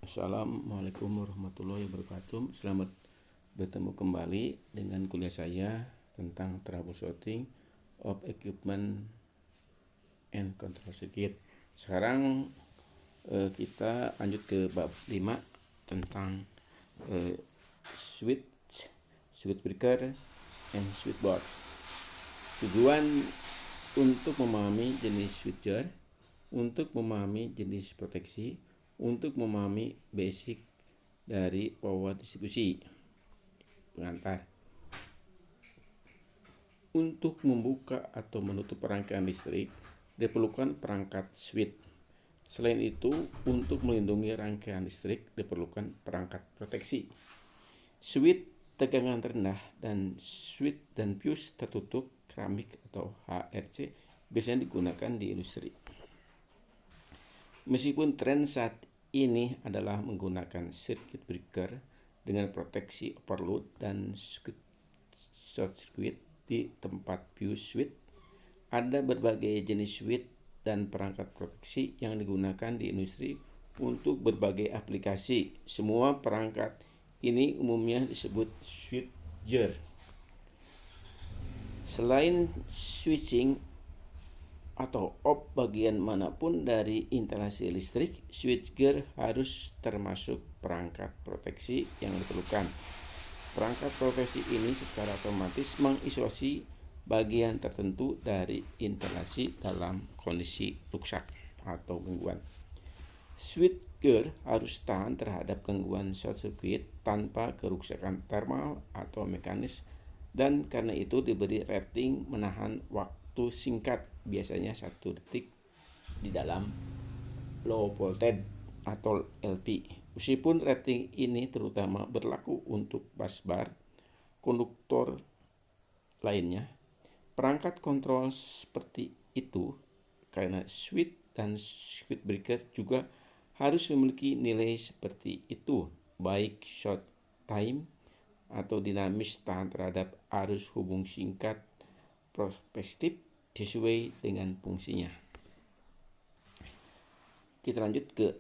Assalamualaikum warahmatullahi wabarakatuh. Selamat bertemu kembali dengan kuliah saya tentang troubleshooting of equipment and control circuit. Sekarang kita lanjut ke bab 5 tentang switch breaker, and switchboard. Tujuan untuk memahami jenis switcher, untuk memahami jenis proteksi, untuk memahami basic dari power distribusi pengantar. Untuk membuka atau menutup rangkaian listrik diperlukan perangkat switch. Selain itu, untuk melindungi rangkaian listrik diperlukan perangkat proteksi. Switch tegangan rendah dan switch dan fuse tertutup keramik atau HRC biasanya digunakan di industri. Meskipun tren saat ini adalah menggunakan circuit breaker dengan proteksi overload dan short circuit di tempat fuse switch, ada berbagai jenis switch dan perangkat proteksi yang digunakan di industri untuk berbagai aplikasi. Semua perangkat ini umumnya disebut switcher. Selain switching atau off bagian manapun dari instalasi listrik, switchgear harus termasuk perangkat proteksi yang diperlukan. Perangkat proteksi ini secara otomatis mengisolasi bagian tertentu dari instalasi dalam kondisi rusak atau gangguan. Switchgear harus tahan terhadap gangguan short circuit tanpa kerusakan thermal atau mekanis, dan karena itu diberi rating menahan waktu singkat, biasanya 1 detik di dalam low voltage atau LV. Meskipun rating ini terutama berlaku untuk busbar konduktor lainnya, perangkat kontrol seperti itu karena switch dan circuit breaker juga harus memiliki nilai seperti itu, baik short time atau dinamis tahan terhadap arus hubung singkat prospektif sesuai dengan fungsinya. Kita lanjut ke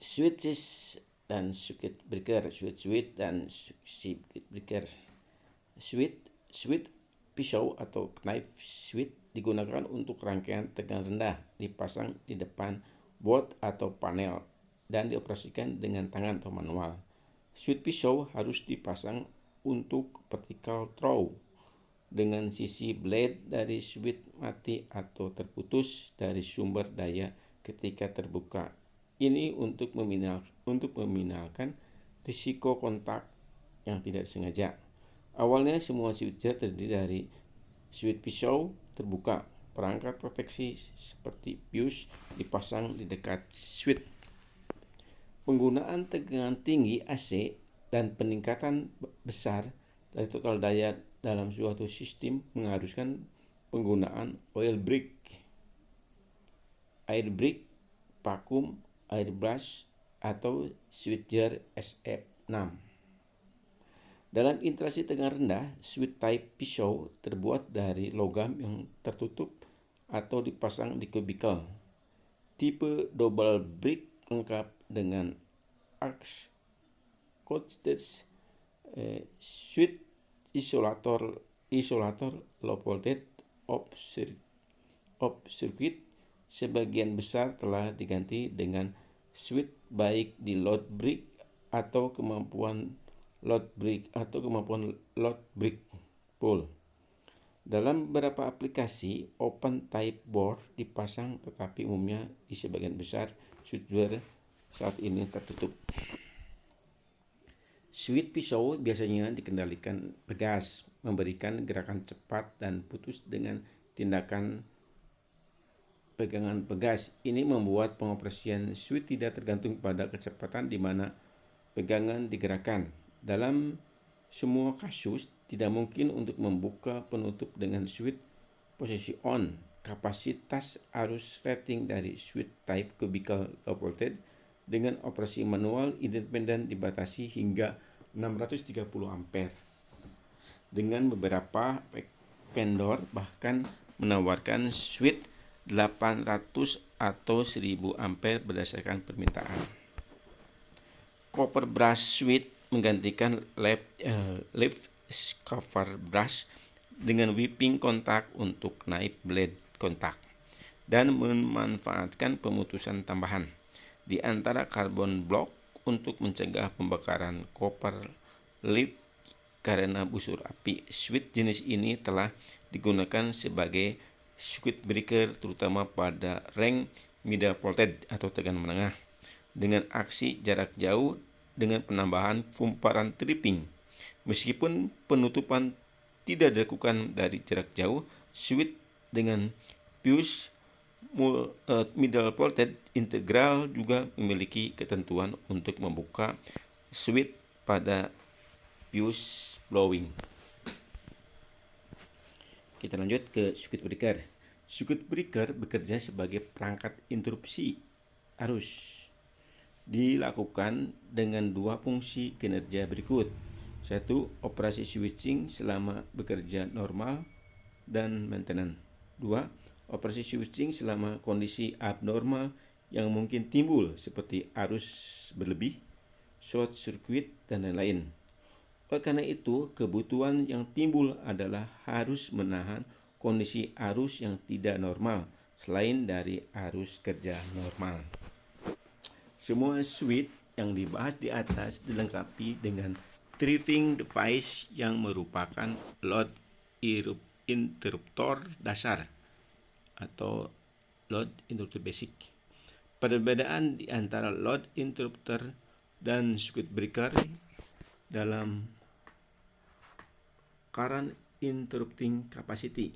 switches dan circuit breaker. Switch dan circuit breaker. Switch pisau atau knife switch digunakan untuk rangkaian tegangan rendah, dipasang di depan board atau panel dan dioperasikan dengan tangan atau manual. Switch pisau harus dipasang untuk vertical throw dengan sisi blade dari switch mati atau terputus dari sumber daya ketika terbuka. Ini untuk meminimalkan risiko kontak yang tidak sengaja. Awalnya semua switcher terdiri dari switch pisau terbuka. Perangkat proteksi seperti fuse dipasang di dekat switch. Penggunaan tegangan tinggi AC dan peningkatan besar dari total daya dalam suatu sistem mengharuskan penggunaan oil brake, air brake, vakum, air brush, atau switchgear SF6. Dalam instalasi tegangan rendah, switch type pisau terbuat dari logam yang tertutup atau dipasang di kubikel. Tipe double brake lengkap dengan arc coated switch isolator low voltage off circuit. Sebagian besar telah diganti dengan switch baik di load brake atau kemampuan load brake pull. Dalam beberapa aplikasi, open type board dipasang, tetapi umumnya di sebagian besar switchgear saat ini tertutup. Switch pisau biasanya dikendalikan pegas, memberikan gerakan cepat dan putus dengan tindakan pegangan pegas. Ini membuat pengoperasian switch tidak tergantung pada kecepatan di mana pegangan digerakkan. Dalam semua kasus, tidak mungkin untuk membuka penutup dengan switch posisi on. Kapasitas arus rating dari switch type kubikel low voltage dengan operasi manual independen dibatasi hingga 630 ampere. Dengan beberapa vendor bahkan menawarkan switch 800 atau 1000 ampere berdasarkan permintaan. copper brush switch menggantikan lift cover brush dengan whipping kontak untuk naik blade kontak dan memanfaatkan pemutusan tambahan di antara carbon block untuk mencegah pembakaran copper leaf karena busur api. Switch jenis ini telah digunakan sebagai circuit breaker terutama pada rank middle voltage atau tegangan menengah dengan aksi jarak jauh dengan penambahan kumparan tripping. Meskipun penutupan tidak dilakukan dari jarak jauh, switch dengan fuse middle voltage integral juga memiliki ketentuan untuk membuka switch pada fuse blowing. Kita lanjut ke circuit breaker. Circuit breaker bekerja sebagai perangkat interupsi arus. Dilakukan dengan dua fungsi kinerja berikut. 1. Operasi switching selama bekerja normal dan maintenance. 2. Operasi switching selama kondisi abnormal yang mungkin timbul seperti arus berlebih, short circuit, dan lain-lain. Oleh karena itu, kebutuhan yang timbul adalah harus menahan kondisi arus yang tidak normal selain dari arus kerja normal. Semua switch yang dibahas di atas dilengkapi dengan tripping device yang merupakan load interruptor dasar atau load interruptor basic. Perbedaan di antara load interruptor dan circuit breaker dalam current interrupting capacity.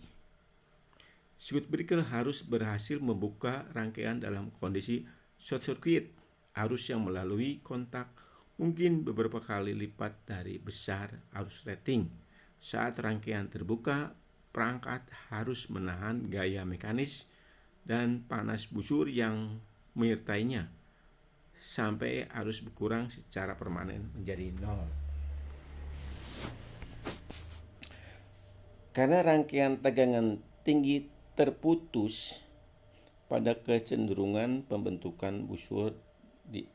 Circuit breaker harus berhasil membuka rangkaian dalam kondisi short circuit. Arus yang melalui kontak mungkin beberapa kali lipat dari besar arus rating. Saat rangkaian terbuka, perangkat harus menahan gaya mekanis dan panas busur yang menyertainya sampai arus berkurang secara permanen menjadi nol. Karena rangkaian tegangan tinggi terputus, pada kecenderungan pembentukan busur di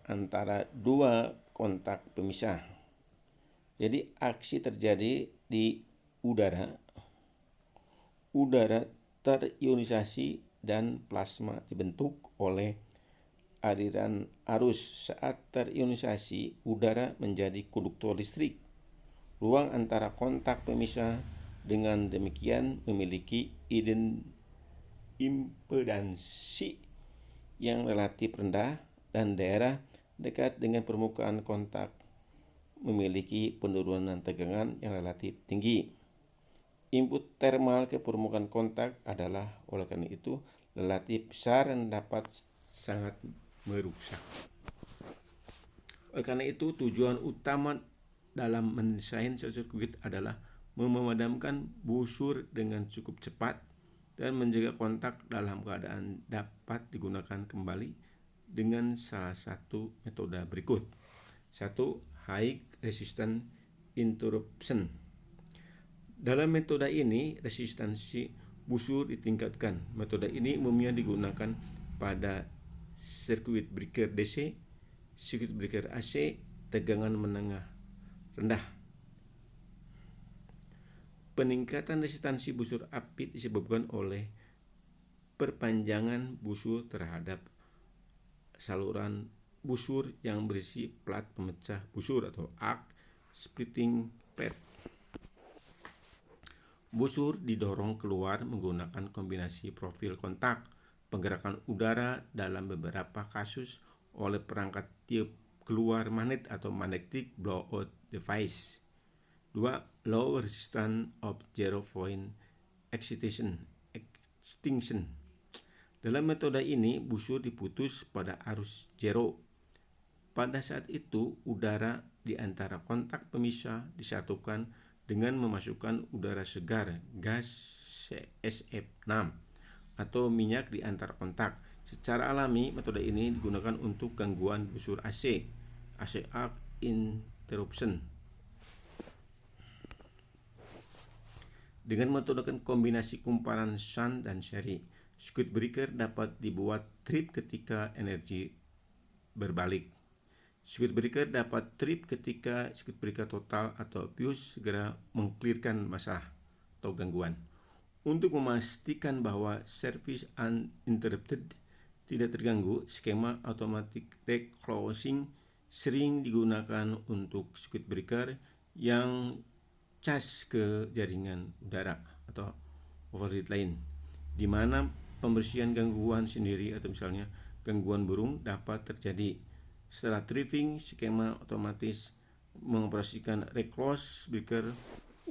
antara dua kontak pemisah. Jadi aksi terjadi di udara terionisasi dan plasma dibentuk oleh aliran arus. Saat terionisasi, udara menjadi konduktor listrik. Ruang antara kontak pemisah dengan demikian memiliki impedansi yang relatif rendah dan daerah dekat dengan permukaan kontak memiliki penurunan tegangan yang relatif tinggi. Input termal ke permukaan kontak adalah oleh karena itu relatif besar dan dapat sangat merusak. Oleh karena itu tujuan utama dalam mendesain sirkuit adalah memadamkan busur dengan cukup cepat dan menjaga kontak dalam keadaan dapat digunakan kembali dengan salah satu metode berikut. 1. High resistance interruption. Dalam metode ini, resistansi busur ditingkatkan. Metode ini umumnya digunakan pada circuit breaker DC, circuit breaker AC, tegangan menengah rendah. Peningkatan resistansi busur api disebabkan oleh perpanjangan busur terhadap saluran busur yang berisi plat pemecah busur atau arc splitting plate. Busur didorong keluar menggunakan kombinasi profil kontak, penggerakan udara dalam beberapa kasus oleh perangkat tiup keluar magnet atau magnetic blowout device. 2. Low resistance of zero point extinction. Dalam metode ini, busur diputus pada arus zero. Pada saat itu, udara di antara kontak pemisah disatukan dengan memasukkan udara segar, gas SF6, atau minyak di antara kontak. Secara alami, metode ini digunakan untuk gangguan busur AC arc interruption. Dengan metode kombinasi kumparan shunt dan seri, circuit breaker dapat dibuat trip ketika energi berbalik. Circuit breaker dapat trip ketika circuit breaker total atau fuse segera mengklirkan masalah atau gangguan. Untuk memastikan bahwa service uninterrupted tidak terganggu, skema automatic reclosing sering digunakan untuk circuit breaker yang cas ke jaringan udara atau overhead line, di mana pembersihan gangguan sendiri atau misalnya gangguan burung dapat terjadi. Setelah tripping, skema otomatis mengoperasikan reclose breaker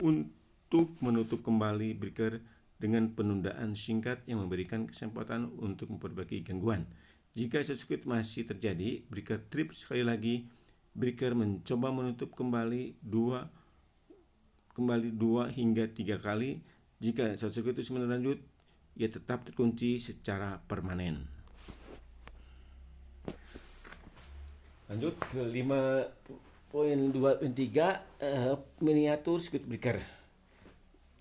untuk menutup kembali breaker dengan penundaan singkat yang memberikan kesempatan untuk memperbaiki gangguan. Jika circuit masih terjadi, breaker trip sekali lagi, breaker mencoba menutup kembali 2 hingga 3 kali. Jika circuit terus melanjut, ia tetap terkunci secara permanen. Lanjut ke 5.2.3 miniatur circuit breaker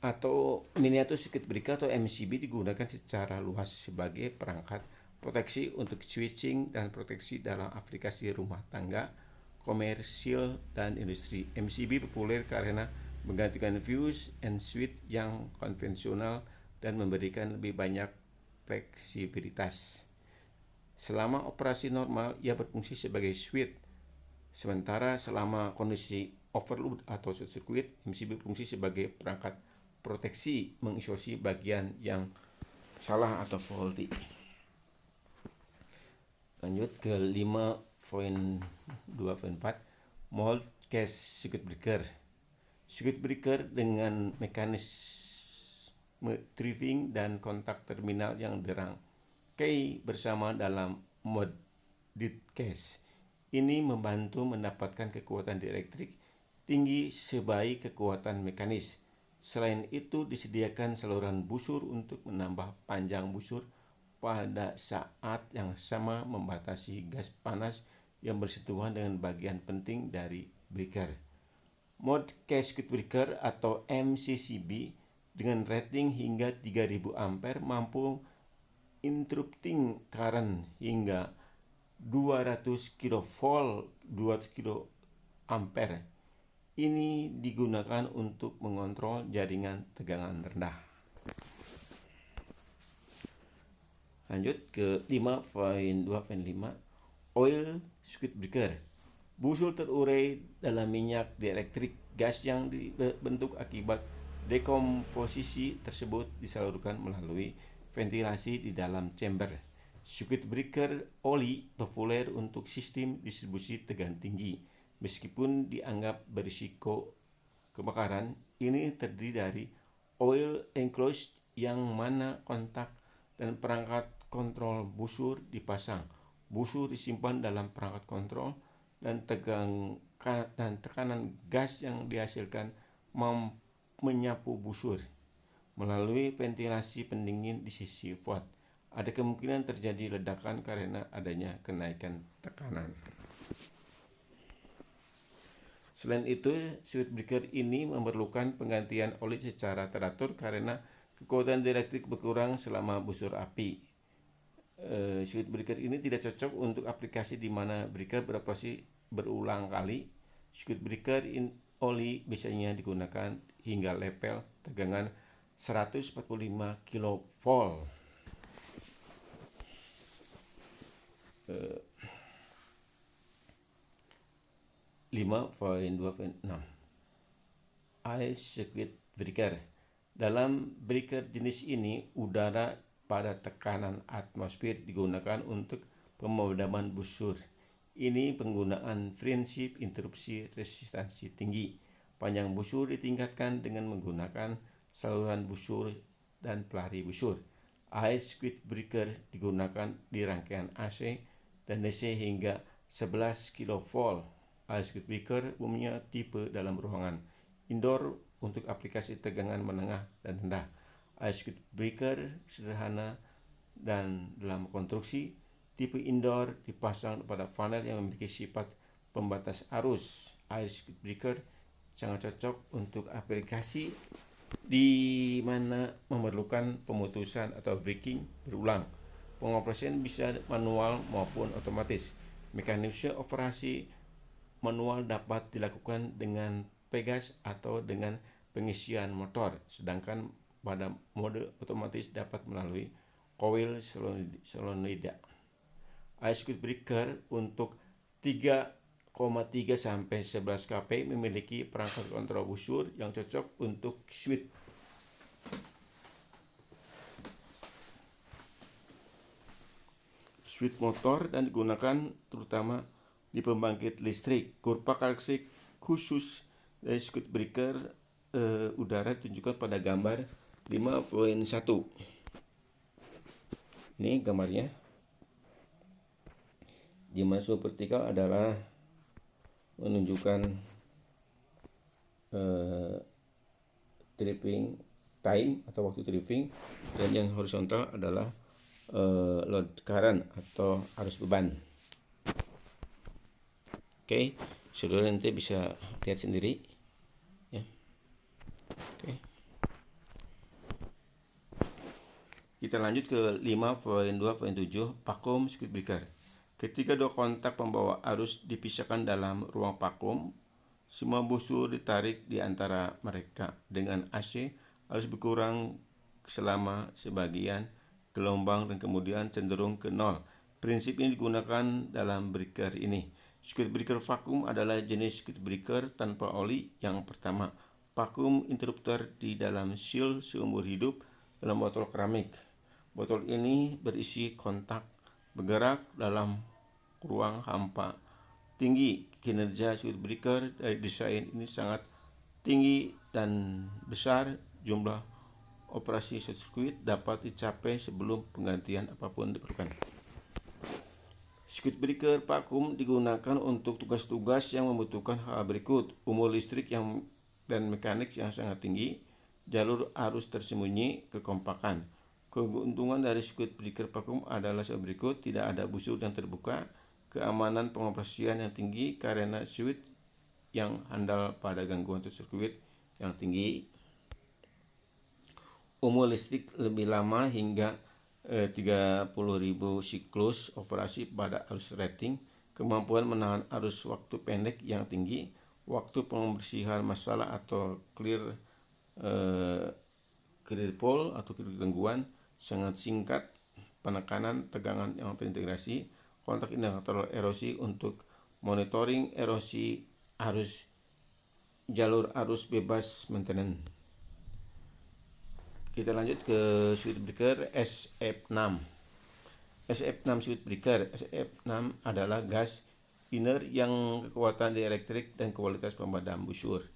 atau miniatur circuit breaker atau MCB digunakan secara luas sebagai perangkat proteksi untuk switching dan proteksi dalam aplikasi rumah tangga, komersil, dan industri. MCB populer karena menggantikan fuse and switch yang konvensional dan memberikan lebih banyak fleksibilitas. Selama operasi normal, ia berfungsi sebagai switch. Sementara selama kondisi overload atau short circuit, MCB berfungsi sebagai perangkat proteksi mengisolasi bagian yang salah atau faulty. Lanjut ke 5.2.4 mold case circuit breaker. Circuit breaker dengan mekanisme tripping dan kontak terminal yang dirangkai bersama dalam molded case. Ini membantu mendapatkan kekuatan dielektrik tinggi sebaik kekuatan mekanis. Selain itu, disediakan saluran busur untuk menambah panjang busur pada saat yang sama membatasi gas panas yang bersentuhan dengan bagian penting dari breaker. Mode case circuit breaker atau MCCB dengan rating hingga 3000 ampere mampu interrupting current hingga 200 kV 200 kilo ampere. Ini digunakan untuk mengontrol jaringan tegangan rendah. Lanjut ke 5.2.5 oil circuit breaker. Busur terurai dalam minyak dielektrik. Gas yang dibentuk akibat dekomposisi tersebut disalurkan melalui ventilasi di dalam chamber. Circuit breaker oli populer untuk sistem distribusi tegangan tinggi. Meskipun dianggap berisiko kebakaran, ini terdiri dari oil enclosed yang mana kontak dan perangkat kontrol busur dipasang. Busur disimpan dalam perangkat kontrol dan tekanan gas yang dihasilkan menyapu busur melalui ventilasi pendingin di sisi vent. Ada kemungkinan terjadi ledakan karena adanya kenaikan tekanan. Selain itu, circuit breaker ini memerlukan penggantian oli secara teratur karena kekuatan dielektrik berkurang selama busur api. Circuit breaker ini tidak cocok untuk aplikasi di mana breaker beroperasi berulang kali. Circuit breaker oli biasanya digunakan hingga level tegangan 145 kV. 5.2.6 Ice circuit breaker. Dalam breaker jenis ini, udara pada tekanan atmosfer digunakan untuk pemadaman busur. Ini penggunaan prinsip interupsi resistansi tinggi. Panjang busur ditingkatkan dengan menggunakan saluran busur dan pelari busur. Ice circuit breaker digunakan di rangkaian AC dan DC hingga 11 kV. Ice circuit breaker umumnya tipe dalam ruangan indoor untuk aplikasi tegangan menengah dan rendah. Ice circuit breaker sederhana dan dalam konstruksi tipe indoor dipasang pada panel yang memiliki sifat pembatas arus. Ice circuit breaker sangat cocok untuk aplikasi di mana memerlukan pemutusan atau breaking berulang. Pengoperasian bisa manual maupun otomatis. Mekanisme operasi manual dapat dilakukan dengan pegas atau dengan pengisian motor, sedangkan pada mode otomatis dapat melalui coil solenoida. Ice circuit breaker untuk 3,3 sampai 11 kP memiliki perangkat kontrol busur yang cocok untuk switch. Switch motor dan digunakan terutama di pembangkit listrik. Kurva karakteristik khusus dari circuit breaker udara ditunjukkan pada gambar 5.1. Ini gambarnya. Dimensi vertikal adalah menunjukkan tripping time atau waktu tripping, dan yang horizontal adalah load current atau arus beban. Oke, saudara nanti bisa lihat sendiri ya. Oke. Kita lanjut ke 5.2.7 vacuum circuit breaker. Ketika dua kontak pembawa arus dipisahkan dalam ruang vakum, semua busur ditarik di antara mereka. Dengan AC, arus berkurang selama sebagian gelombang dan kemudian cenderung ke nol. Prinsip ini digunakan dalam breaker ini. Circuit breaker vakum adalah jenis circuit breaker tanpa oli yang pertama. Vakum interrupter di dalam seal seumur hidup dalam botol keramik. Botol ini berisi kontak bergerak dalam ruang hampa. Tinggi kinerja circuit breaker dari desain ini sangat tinggi dan besar. Jumlah operasi sirkuit dapat dicapai sebelum penggantian apapun diperlukan. Circuit breaker vakum digunakan untuk tugas-tugas yang membutuhkan hal berikut: umur listrik dan mekanik yang sangat tinggi, jalur arus tersembunyi, kekompakan. Keuntungan dari circuit breaker vakum adalah sebagai berikut: tidak ada busur yang terbuka, keamanan pengoperasian yang tinggi karena switch yang handal pada gangguan sirkuit yang tinggi, umur listrik lebih lama hingga 30.000 siklus operasi pada arus rating, kemampuan menahan arus waktu pendek yang tinggi, waktu pembersihan masalah atau clear pole atau clear gangguan sangat singkat, penekanan tegangan yang terintegrasi, kontak indikator erosi untuk monitoring erosi arus, jalur arus bebas maintenance. Kita lanjut ke circuit breaker SF6. SF6 circuit breaker. SF6 adalah gas inner yang kekuatan dielektrik dan kualitas pemadam busur.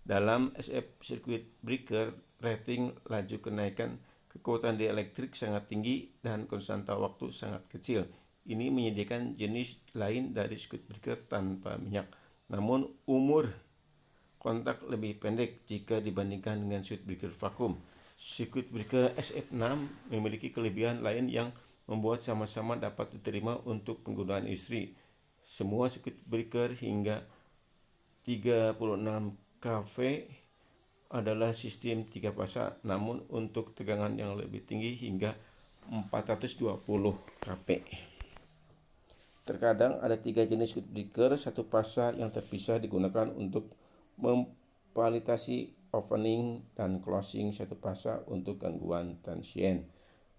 Dalam SF circuit breaker, rating laju kenaikan kekuatan dielektrik sangat tinggi dan konstanta waktu sangat kecil. Ini menyediakan jenis lain dari circuit breaker tanpa minyak, namun umur kontak lebih pendek jika dibandingkan dengan circuit breaker vakum. Circuit breaker SF6 memiliki kelebihan lain yang membuat sama-sama dapat diterima untuk penggunaan industri. Semua circuit breaker hingga 36 kV adalah sistem 3 fasa, namun untuk tegangan yang lebih tinggi hingga 420 kV. Terkadang ada 3 jenis circuit breaker 1 fasa yang terpisah digunakan untuk memfasilitasi opening dan closing 1 fasa untuk gangguan transient.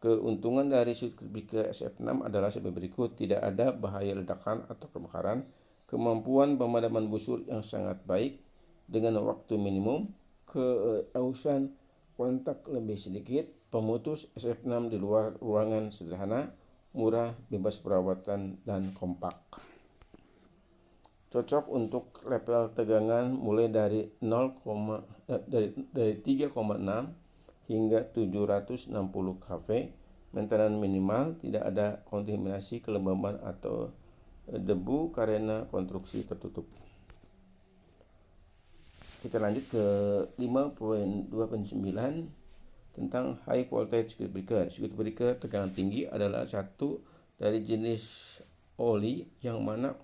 Keuntungan dari circuit breaker SF6 adalah sebagai berikut: tidak ada bahaya ledakan atau kebakaran, kemampuan pemadaman busur yang sangat baik dengan waktu minimum, keausan kontak lebih sedikit, pemutus SF6 di luar ruangan sederhana, murah, bebas perawatan, dan kompak. Cocok untuk level tegangan mulai dari 3,6 hingga 760 kV. Maintenance minimal, tidak ada kontaminasi kelembaban atau debu karena konstruksi tertutup. Kita lanjut ke 5.2.9 tentang high voltage circuit breaker. Circuit breaker tegangan tinggi adalah satu dari jenis oli yang mana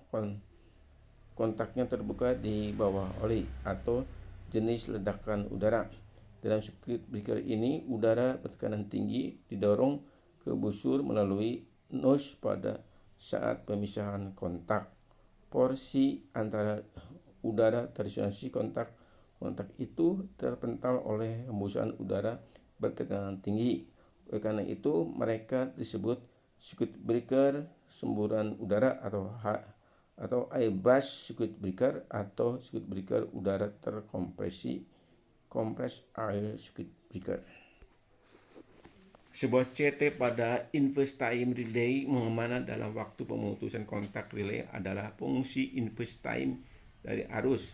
kontaknya terbuka di bawah oli atau jenis ledakan udara. Dalam circuit breaker ini, udara bertekanan tinggi didorong ke busur melalui nose pada saat pemisahan kontak. porsi antara udara terisolasi kontak itu terpental oleh hembusan udara bertekanan tinggi. Oleh karena itu, mereka disebut circuit breaker semburan udara atau air blast circuit breaker atau circuit breaker udara terkompresi, compressed air circuit breaker. Sebuah CT pada inverse time relay mana dalam waktu pemutusan kontak relay adalah fungsi inverse time dari arus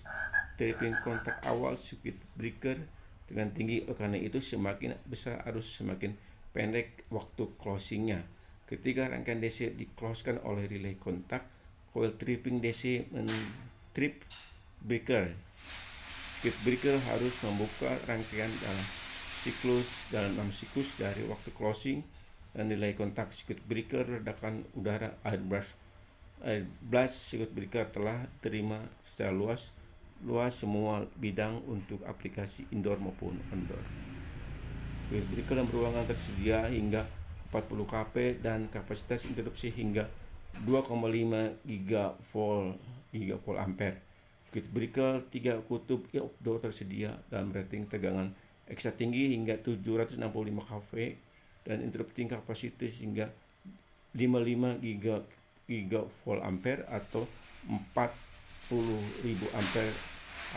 tripping kontak awal circuit breaker dengan tinggi. Karena itu semakin besar arus semakin pendek waktu closingnya. Ketika rangkaian DC di-closekan oleh relay kontak, coil tripping DC men-trip breaker. Circuit breaker harus membuka rangkaian dalam siklus dari waktu closing dan nilai kontak circuit breaker ledakan udara air blast circuit breaker telah terima secara luas semua bidang untuk aplikasi indoor maupun outdoor. Circuit breaker dalam ruangan tersedia hingga 40 kP dan kapasitas interupsi hingga 2,5 gigavolt ampere. Circuit breaker 3 kutub outdoor tersedia dalam rating tegangan ekstra tinggi hingga 765 kV dan interrupting kapasitas hingga 55 gigavolt ampere atau 40.000 ampere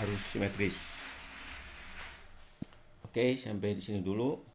arus simetris. Oke, sampai di sini dulu.